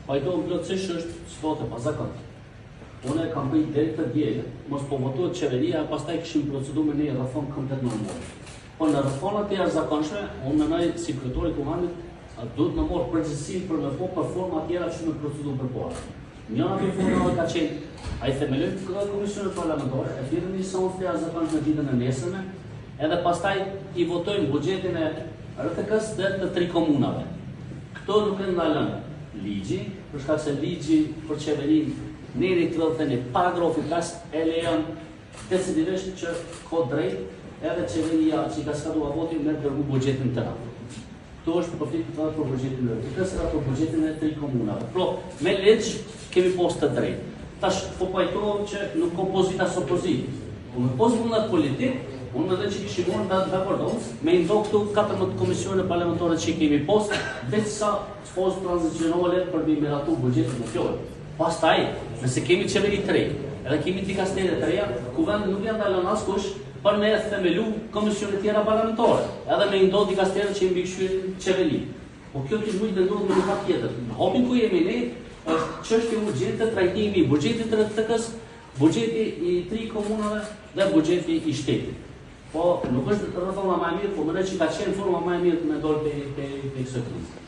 pajtohem plotësisht është situatë e pazakontë. Unë kam bërë deri të diel, mos po votohet qeveria, pastaj kishim proceduar me një reformë komplet normale. Po në reformat e jashtëzakonshme, unë mendoj si kryetari i komandit duhet të marrë përgjegjësinë për me po performa të tjera që me procedurë përpara. Njëra prej formave ka qenë ai themeloi komisionet parlamentare, e thirrën një seancë të jashtëzakonshme ditën e nesërme, edhe pastaj i votojmë buxhetin e RTK-s të 3 komunave. Këto nuk e ndalën ligji, për shkak se ligji për qeverinë Neri 31 paragrafi 5 e lejon decidivisht që ka drejt edhe qeveria që ka skaduar votin me dërgu buxhetin tëra. Këto është përfit për buxhetin e RTK-s apo buxhetin e 3 komunave. Pra, me ligj kemi postë të drejtë. Tash po pajtohem që nuk ka pozitë as opozitë. Po me postë vullnet politik, unë mendoj që kishim marrë dakordons me ndo këtu 14 komisione parlamentare që kemi postë, veç sa fazë tranzicionale për me miratu buxhetin në fjallë. Pastaj, nëse kemi qeveri të re, edhe kemi dikastere të reja, ku vendi nuk janë dalën askush për me themelu komisione tjera parlamentare, edhe me ndo dikastere që i mbikëshyrin qeveri. Po kjo kish mujtë vendurët me një tjetër. Në hopin ku jemi ne, është çështje urgjente trajtimi i buxhetit të RTK-s, buxheti i 3 komunave dhe buxheti i shtetit. Po, nuk është reforma më e mirë, po mendoj që ka qenë forma më e mirë me dorë te kësaj krize.